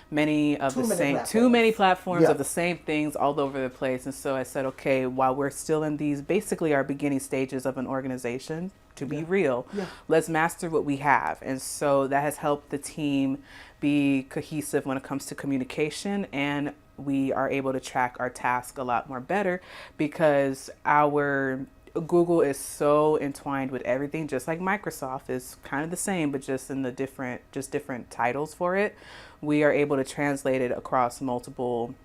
Speaker 5: too many platforms of the same things all over the place. And so I said, okay, while we're still in these basically our beginning stages of an organization, to be real.
Speaker 1: Yeah.
Speaker 5: Let's master what we have. And so that has helped the team be cohesive when it comes to communication, and we are able to track our task a lot more better because our Google is so entwined with everything, just like Microsoft is kind of the same, but just in the different titles for it. We are able to translate it across multiple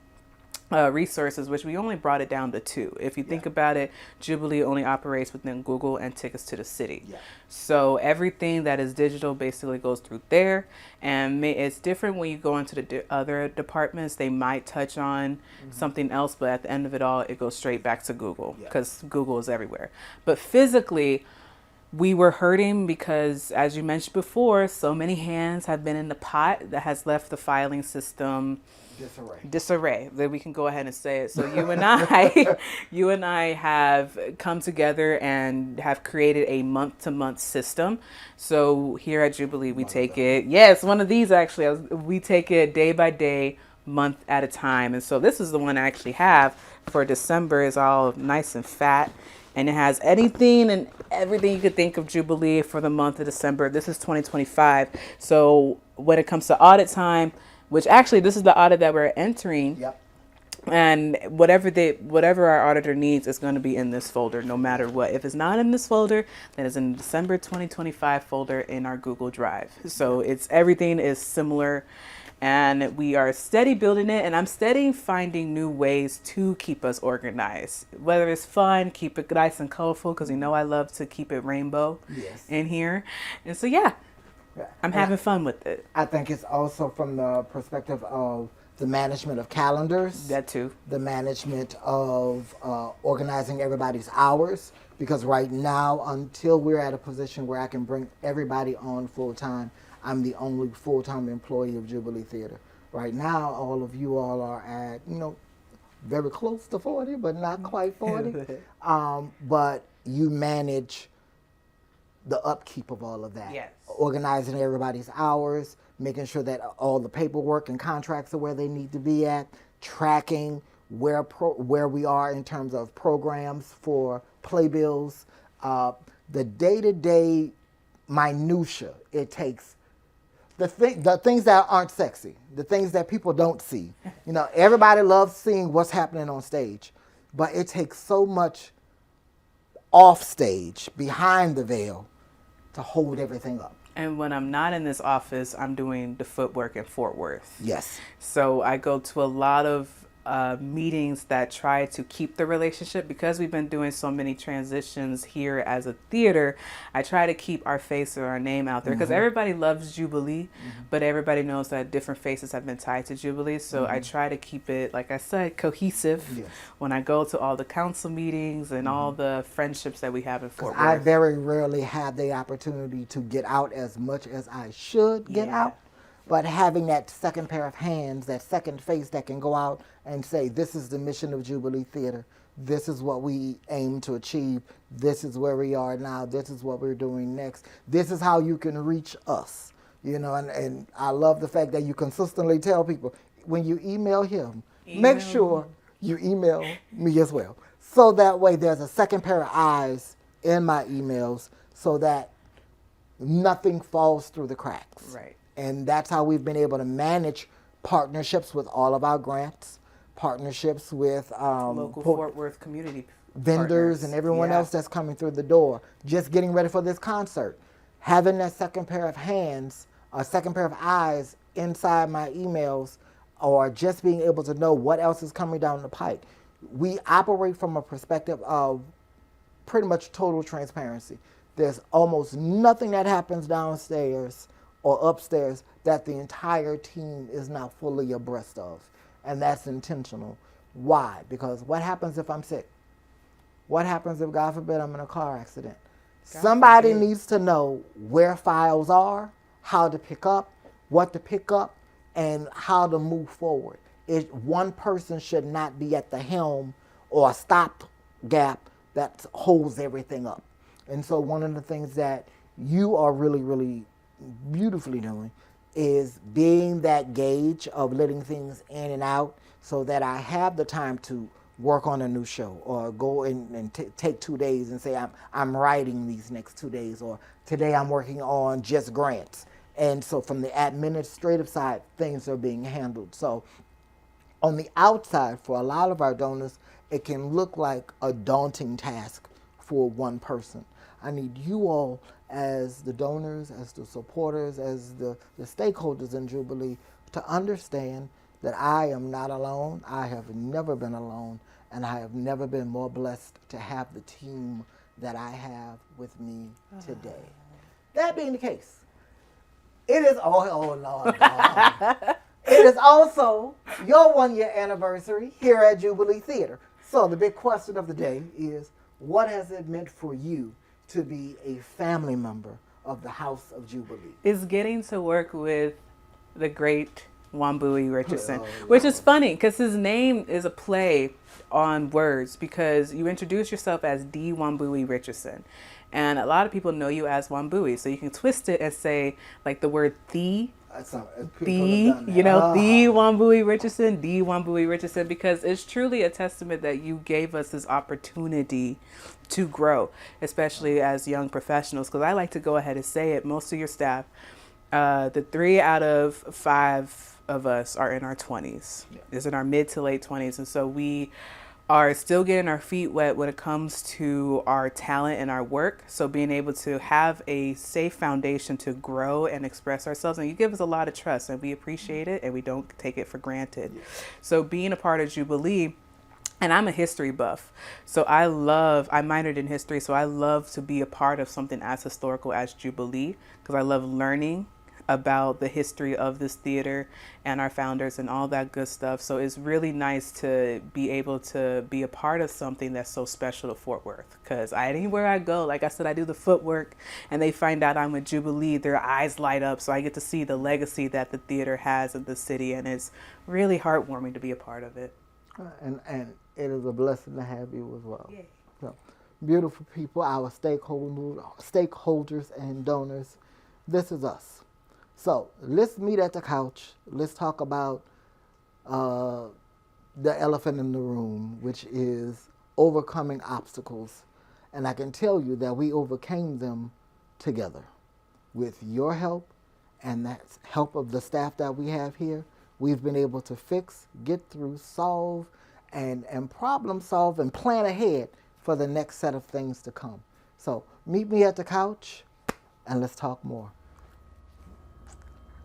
Speaker 5: resources, which we only brought it down to 2. If you think about it, Jubilee only operates within Google and Tickets to the City.
Speaker 1: Yeah.
Speaker 5: So everything that is digital basically goes through there. And it's different when you go into the other departments. They might touch on something else, but at the end of it all, it goes straight back to Google because Google is everywhere. But physically, we were hurting because, as you mentioned before, so many hands have been in the pot that has left the filing system disarray. That we can go ahead and say it. So you and I have come together and have created a month-to-month system. So here at Jubilee, we take it. Yes, one of these actually. We take it day by day, month at a time. And so this is the one I actually have for December. Is all nice and fat. And it has anything and everything you could think of Jubilee for the month of December. This is 2025. So when it comes to audit time, which actually this is the audit that we're entering.
Speaker 1: Yep.
Speaker 5: And whatever our auditor needs is going to be in this folder, no matter what. If it's not in this folder, then it's in the December 2025 folder in our Google Drive. So everything is similar. And we are steady building it, and I'm steady finding new ways to keep us organized. Whether it's fun, keep it nice and colorful, because I love to keep it rainbow in here. And so, I'm having fun with it.
Speaker 1: I think it's also from the perspective of the management of calendars.
Speaker 5: That too.
Speaker 1: The management of organizing everybody's hours. Because right now, until we're at a position where I can bring everybody on full-time, I'm the only full-time employee of Jubilee Theatre. Right now, all of you all are at, very close to 40, but not quite 40. But you manage the upkeep of all of that.
Speaker 5: Yes.
Speaker 1: Organizing everybody's hours, making sure that all the paperwork and contracts are where they need to be at, tracking where we are in terms of programs for playbills, the day-to-day minutia it takes. The things that aren't sexy, the things that people don't see. Everybody loves seeing what's happening on stage, but it takes so much off stage, behind the veil, to hold everything up.
Speaker 5: And when I'm not in this office, I'm doing the footwork in Fort Worth.
Speaker 1: Yes.
Speaker 5: So I go to a lot of meetings that try to keep the relationship. Because we've been doing so many transitions here as a theater, I try to keep our face or our name out there, because everybody loves Jubilee, but everybody knows that different faces have been tied to Jubilee. So I try to keep it, like I said, cohesive when I go to all the council meetings and all the friendships that we have in Fort Worth.
Speaker 1: I very rarely have the opportunity to get out as much as I should get out. But having that second pair of hands, that second face that can go out and say, this is the mission of Jubilee Theatre. This is what we aim to achieve. This is where we are now. This is what we're doing next. This is how you can reach us. And I love the fact that you consistently tell people, when you email him, make sure you email me as well. So that way there's a second pair of eyes in my emails so that nothing falls through the cracks.
Speaker 5: Right.
Speaker 1: And that's how we've been able to manage partnerships with all of our grants, partnerships with
Speaker 5: local Fort Worth community
Speaker 1: vendors
Speaker 5: partners.
Speaker 1: And everyone else that's coming through the door. Just getting ready for this concert. Having that second pair of hands, a second pair of eyes inside my emails, or just being able to know what else is coming down the pike. We operate from a perspective of pretty much total transparency. There's almost nothing that happens downstairs or upstairs that the entire team is not fully abreast of. And that's intentional. Why? Because what happens if I'm sick? What happens if, God forbid, I'm in a car accident? Somebody needs to know where files are, how to pick up, what to pick up, and how to move forward. One person should not be at the helm or a stop gap that holds everything up. And so one of the things that you are really, really beautifully doing is being that gauge of letting things in and out so that I have the time to work on a new show, or go in and take 2 days and say I'm writing these next 2 days, or today I'm working on just grants. And so from the administrative side, things are being handled. So on the outside, for a lot of our donors, it can look like a daunting task for one person. I need you all, as the donors, as the supporters, as the stakeholders in Jubilee, to understand that I am not alone. I have never been alone, and I have never been more blessed to have the team that I have with me today. That being the case, it is, oh Lord, God. It is also your 1-year anniversary here at Jubilee Theatre. So the big question of the day is, what has it meant for you to be a family member of the House of Jubilee?
Speaker 5: Is getting to work with the great Wambui Richardson, which is funny because his name is a play on words, because you introduce yourself as D. Wambui Richardson, and a lot of people know you as Wambui, so you can twist it and say like the word the Wambui Richardson, D. Wambui Richardson, because it's truly a testament that you gave us this opportunity to grow, especially as young professionals. Because I like to go ahead and say it, most of your staff, the 3 out of 5 of us are in our 20s, is in our mid to late 20s. And so we are still getting our feet wet when it comes to our talent and our work. So being able to have a safe foundation to grow and express ourselves, and you give us a lot of trust, and we appreciate it, and we don't take it for granted. So being a part of Jubilee, and I'm a history buff, so I minored in history, so I love to be a part of something as historical as Jubilee, because I love learning about the history of this theater and our founders and all that good stuff. So it's really nice to be able to be a part of something that's so special to Fort Worth, because anywhere I go, like I said, I do the footwork, and they find out I'm with Jubilee, their eyes light up. So I get to see the legacy that the theater has in the city, and it's really heartwarming to be a part of it.
Speaker 1: And it is a blessing to have you as well. Yay. So, beautiful people, our stakeholders and donors, this is us. So let's meet at the couch. Let's talk about the elephant in the room, which is overcoming obstacles. And I can tell you that we overcame them together. With your help and the help of the staff that we have here, we've been able to fix, get through, solve, and problem solve and plan ahead for the next set of things to come. So meet me at the couch and let's talk more.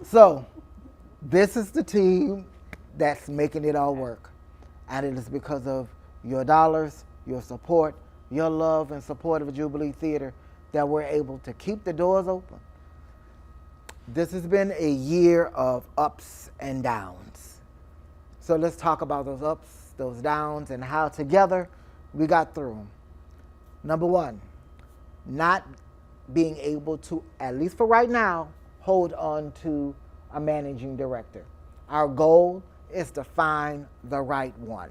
Speaker 1: So, this is the team that's making it all work. And it is because of your dollars, your support, your love and support of Jubilee Theatre that we're able to keep the doors open. This has been a year of ups and downs. So let's talk about those ups, those downs, and how together we got through them. Number 1, not being able to, at least for right now, hold on to a managing director. Our goal is to find the right one.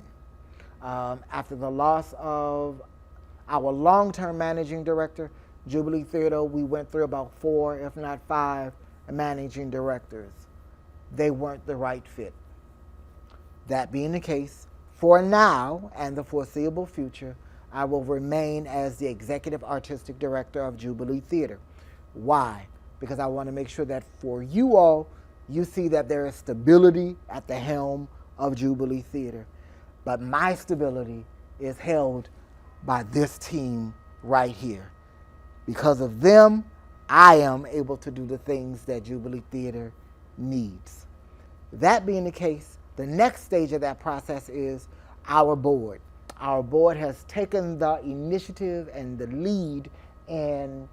Speaker 1: After the loss of our long-term managing director, Jubilee Theatre, we went through about 4, if not 5, managing directors. They weren't the right fit. That being the case, for now and the foreseeable future, I will remain as the executive artistic director of Jubilee Theatre. Why? Because I want to make sure that for you all, you see that there is stability at the helm of Jubilee Theatre. But my stability is held by this team right here. Because of them, I am able to do the things that Jubilee Theatre needs. That being the case, the next stage of that process is our board. Our board has taken the initiative and the lead in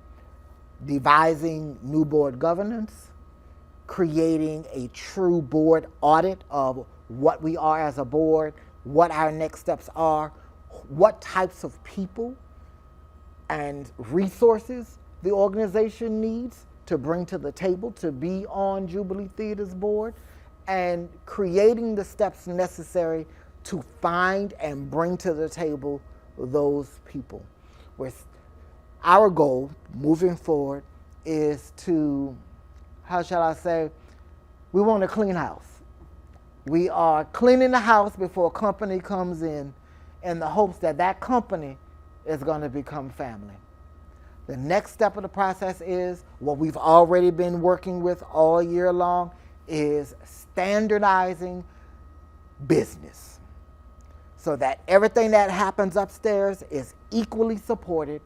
Speaker 1: devising new board governance, creating a true board audit of what we are as a board, what our next steps are, what types of people and resources the organization needs to bring to the table to be on Jubilee Theatre's board, and creating the steps necessary to find and bring to the table those people. Our goal moving forward is to, how shall I say, we want a clean house. We are cleaning the house before a company comes in in the hopes that that company is going to become family. The next step of the process is what we've already been working with all year long is standardizing business so that everything that happens upstairs is equally supported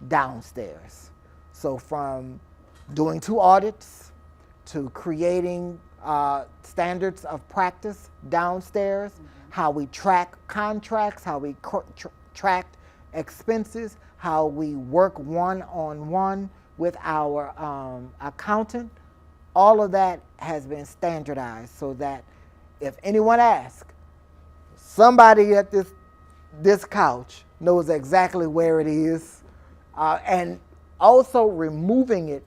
Speaker 1: downstairs. So from doing 2 audits to creating standards of practice downstairs, how we track contracts, how we track expenses, how we work one-on-one with our accountant, all of that has been standardized so that if anyone asks, somebody at this couch knows exactly where it is, and also removing it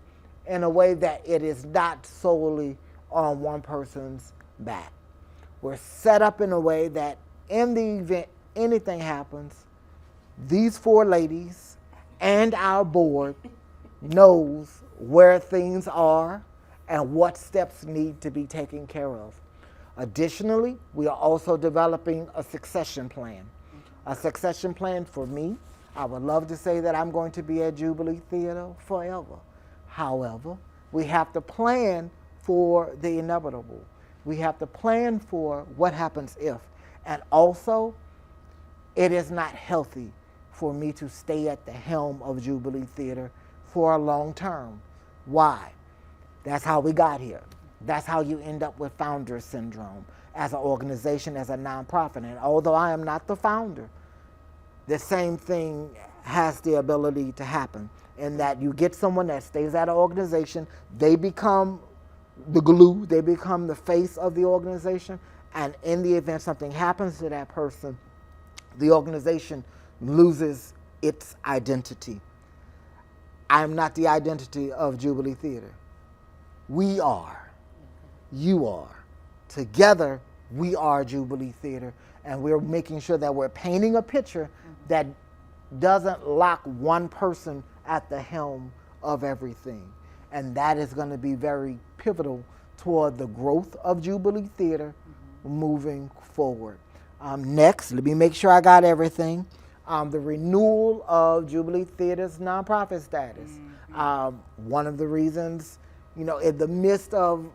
Speaker 1: in a way that it is not solely on one person's back. We're set up in a way that in the event anything happens, these 4 ladies and our board knows where things are and what steps need to be taken care of. Additionally, we are also developing a succession plan. A succession plan for me. I would love to say that I'm going to be at Jubilee Theatre forever. However, we have to plan for the inevitable. We have to plan for what happens if. And also, it is not healthy for me to stay at the helm of Jubilee Theatre for a long term. Why? That's how we got here. That's how you end up with founder syndrome as an organization, as a nonprofit. And although I am not the founder, the same thing has the ability to happen in that you get someone that stays at an organization, they become the glue, they become the face of the organization, and in the event something happens to that person, the organization loses its identity. I am not the identity of Jubilee Theatre. We are. You are. Together, we are Jubilee Theatre, and we're making sure that we're painting a picture that doesn't lock one person at the helm of everything. And that is going to be very pivotal toward the growth of Jubilee Theatre moving forward. Next, let me make sure I got everything. The renewal of Jubilee Theatre's nonprofit status. One of the reasons, in the midst of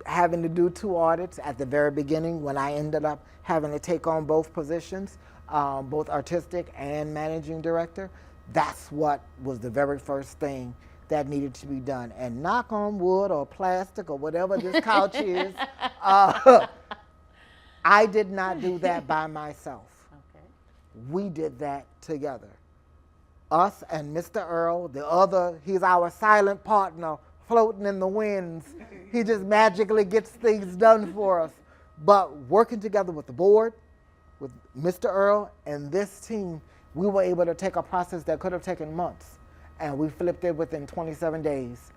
Speaker 1: having to do 2 audits at the very beginning when I ended up having to take on both positions, both artistic and managing director, that's what was the very first thing that needed to be done. And knock on wood or plastic or whatever this couch is, I did not do that by myself. Okay. We did that together. Us and Mr. Earl, he's our silent partner floating in the winds. He just magically gets things done for us. But working together with the board, with Mr. Earl and this team, we were able to take a process that could have taken months, and we flipped it within 27 days,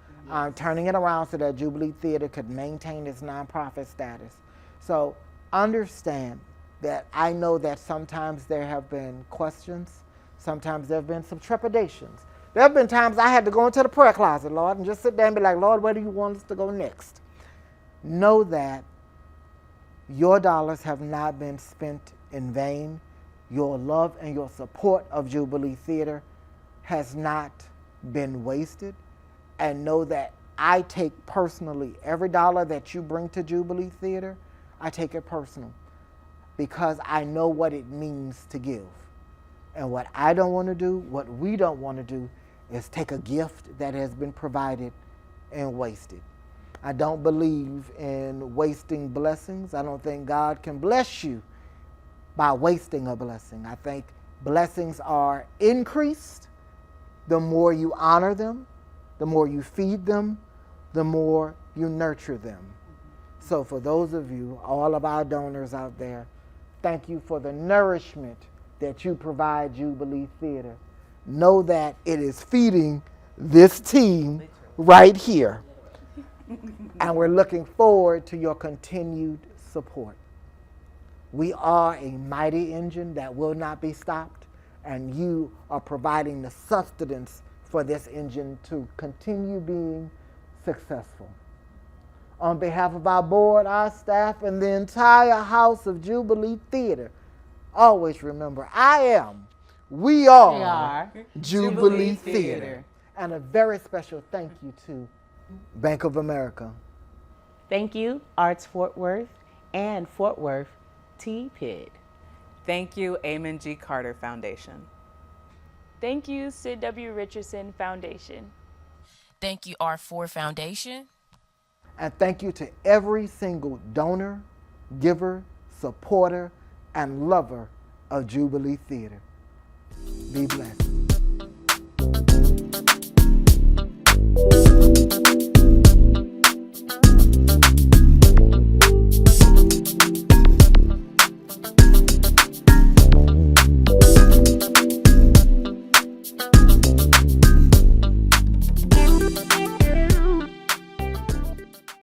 Speaker 1: turning it around so that Jubilee Theatre could maintain its nonprofit status. So understand that I know that sometimes there have been questions, sometimes there have been some trepidations. There have been times I had to go into the prayer closet, Lord, and just sit there and be like, Lord, where do you want us to go next? Know that your dollars have not been spent in vain. Your love and your support of Jubilee Theatre has not been wasted. And know that I take personally every dollar that you bring to Jubilee Theatre, I take it personal because I know what it means to give. And what I don't want to do, what we don't want to do, is take a gift that has been provided and waste it. I don't believe in wasting blessings. I don't think God can bless you by wasting a blessing. I think blessings are increased the more you honor them, the more you feed them, the more you nurture them. So for those of you, all of our donors out there, thank you for the nourishment that you provide Jubilee Theatre. Know that it is feeding this team right here. And we're looking forward to your continued support. We are a mighty engine that will not be stopped, and you are providing the sustenance for this engine to continue being successful. On behalf of our board, our staff, and the entire house of Jubilee Theatre, always remember, we are,
Speaker 2: We are
Speaker 1: Jubilee Theatre. And a very special thank you to Bank of America.
Speaker 2: Thank you, Arts Fort Worth and Fort Worth T-PID.
Speaker 5: Thank you, Amon G. Carter Foundation.
Speaker 4: Thank you, Sid W. Richardson Foundation.
Speaker 3: Thank you, R4 Foundation.
Speaker 1: And thank you to every single donor, giver, supporter, and lover of Jubilee Theatre. Be blessed.